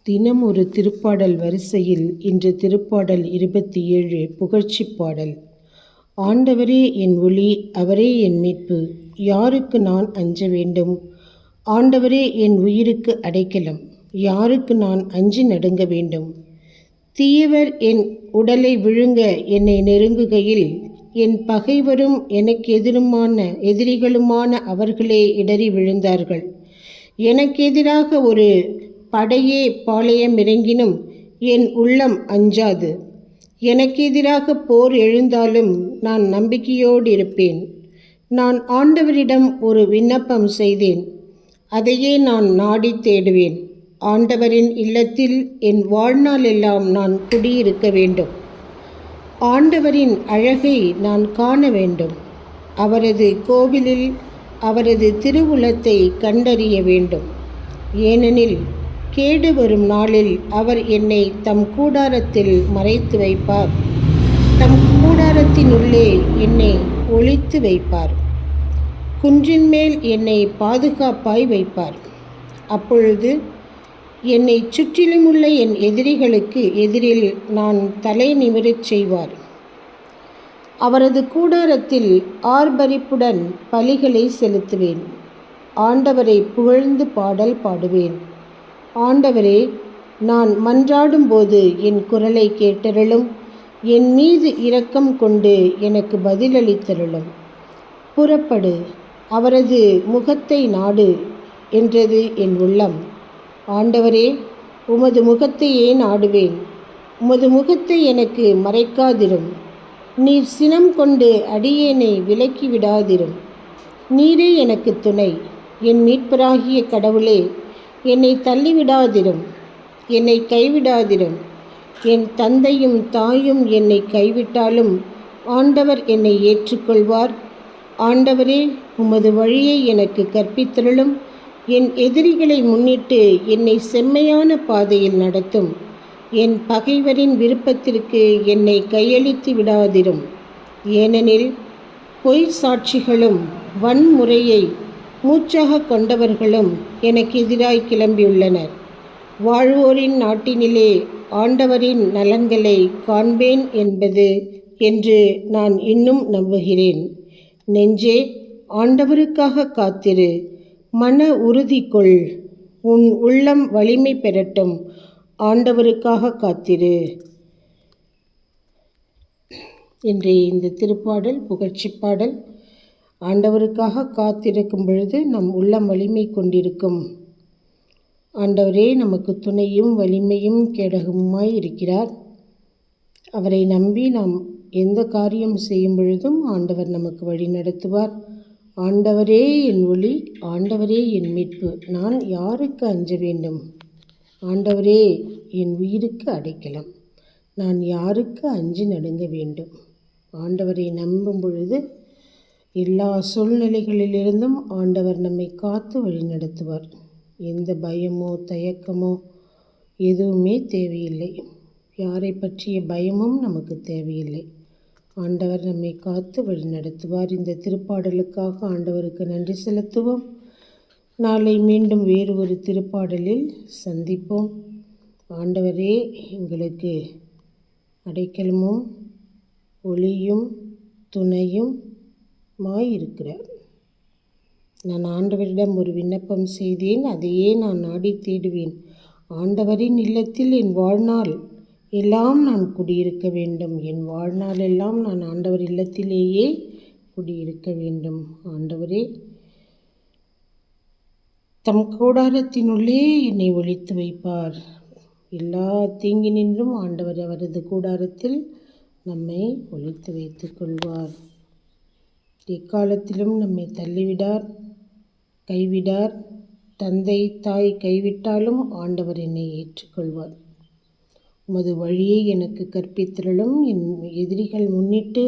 தினம் ஒரு திருப்பாடல் வரிசையில் இன்று திருப்பாடல் 27 புகழ்ச்சிப் பாடல். ஆண்டவரே என் ஒளி, அவரே என் மீட்பு, யாருக்கு நான் அஞ்ச வேண்டும்? ஆண்டவரே என் உயிருக்கு அடைக்கலம், யாருக்கு நான் அஞ்சி நடுங்க வேண்டும்? தீயவர் என் உடலை விழுங்க என்னை நெருங்குகையில், என் பகைவரும் எனக்கு எதிரிகளுமான அவர்களே இடறி விழுந்தார்கள். எனக்கு எதிராக ஒரு படையே பாளையமிறங்கினும் என் உள்ளம் அஞ்சாது. எனக்கு எதிராக போர் எழுந்தாலும் நான் நம்பிக்கையோடு இருப்பேன். நான் ஆண்டவரிடம் ஒரு விண்ணப்பம் செய்தேன், அதையே நான் நாடி தேடுவேன். ஆண்டவரின் இல்லத்தில் என் வாழ்நாள் எல்லாம் நான் குடியிருக்க வேண்டும். ஆண்டவரின் அழகை நான் காண வேண்டும். அவரது கோவிலில் அவரது திருவுளத்தை கண்டறிய வேண்டும். ஏனெனில் கேடு வரும் நாளில் அவர் என்னை தம் கூடாரத்தில் மறைத்து வைப்பார். தம் கூடாரத்தினுள்ளே என்னை ஒளித்து வைப்பார். குன்றின் மேல் என்னை பாதுகாப்பாய் வைப்பார். அப்பொழுது என்னை சுற்றிலுமுள்ள என் எதிரிகளுக்கு எதிரில் நான் தலை நிமிரச் செய்வார். அவரது கூடாரத்தில் ஆர்ப்பரிப்புடன் பலிகளை செலுத்துவேன். ஆண்டவரை புகழ்ந்து பாடல் பாடுவேன். ஆண்டவரே, நான் மன்றாடும்போது என் குரலை கேட்டருளும். என் மீது இரக்கம் கொண்டு எனக்கு பதிலளித்தருளும். புறப்படு, அவரது முகத்தை நாடு என்றது என் உள்ளம். ஆண்டவரே, உமது முகத்தையே நாடுவேன். உமது முகத்தை எனக்கு மறைக்காதிரும். நீர் சினம் கொண்டு அடியேனை விலக்கிவிடாதிரும். நீரே எனக்கு துணை. என் மீட்பராகிய கடவுளே, என்னை தள்ளிவிடாதிரும். என்னை கைவிடாதிரும். என் தந்தையும் தாயும் என்னை கைவிட்டாலும் ஆண்டவர் என்னை ஏற்றுக்கொள்வார். ஆண்டவரே, உமது வழியை எனக்கு கற்பித்தருளும். என் எதிரிகளை முன்னிட்டு என்னை செம்மையான பாதையில் நடத்தும். என் பகைவரின் விருப்பத்திற்கு என்னை கையளித்து விடாதிரும். ஏனெனில் பொய் சாட்சிகளும் வன்முறையை மூச்சாக கொண்டவர்களும் எனக்கு எதிராய் கிளம்பியுள்ளனர். வாழ்வோரின் நாட்டினிலே ஆண்டவரின் நலன்களை காண்பேன் என்று நான் இன்னும் நம்புகிறேன். நெஞ்சே, ஆண்டவருக்காக காத்திரு. மன உறுதி கொள். உன் உள்ளம் வலிமை பெறட்டும். ஆண்டவருக்காக காத்திரு. இன்றைய இந்த திருப்பாடல் புகழ்ச்சிப் பாடல். ஆண்டவருக்காக காத்திருக்கும் பொழுது நம் உள்ளம் வலிமை கொண்டிருக்கும். ஆண்டவரே நமக்கு துணையும் வலிமையும் கேடகமுமாய் இருக்கிறார். அவரை நம்பி நாம் எந்த காரியம் செய்யும் பொழுதும் ஆண்டவர் நமக்கு வழி நடத்துவார். ஆண்டவரே என் ஒளி, ஆண்டவரே என் மீட்பு, நான் யாருக்கு அஞ்ச வேண்டும்? ஆண்டவரே என் உயிருக்கு அடைக்கலம், நான் யாருக்கு அஞ்சி நடுங்க வேண்டும்? ஆண்டவரை நம்பும் பொழுது எல்லா சூழ்நிலைகளிலிருந்தும் ஆண்டவர் நம்மை காத்து வழி நடத்துவார். எந்த பயமோ தயக்கமோ எதுவுமே தேவையில்லை. யாரை பற்றிய பயமும் நமக்கு தேவையில்லை. ஆண்டவர் நம்மை காத்து வழி நடத்துவார். இந்த திருப்பாடலுக்காக ஆண்டவருக்கு நன்றி செலுத்துவோம். நாளை மீண்டும் வேறு ஒரு திருப்பாடலில் சந்திப்போம். ஆண்டவரே எங்களுக்கு அடைக்கலமும் ஒளியும் துணையும் இருக்கிறார். நான் ஆண்டவரிடம் ஒரு விண்ணப்பம் செய்தேன், அதையே நான் நாடி தேடுவேன். ஆண்டவரின் இல்லத்தில் என் வாழ்நாள் எல்லாம் நான் குடியிருக்க வேண்டும். என் வாழ்நாள் எல்லாம் நான் ஆண்டவர் இல்லத்திலேயே குடியிருக்க வேண்டும். ஆண்டவரே தம் கூடாரத்தினுள்ளே என்னை ஒளித்து வைப்பார். எல்லா தீங்கினின்றும் ஆண்டவர் அவரது கூடாரத்தில் நம்மை ஒளித்து வைத்துக் கொள்வார். எக்காலத்திலும் நம்மை தள்ளிவிடார், கைவிடார். தந்தை தாய் கைவிட்டாலும் ஆண்டவர் என்னை ஏற்றுக்கொள்வார். உமது வழியை எனக்கு கற்பித்தருளும். என் எதிரிகள் முன்னிட்டு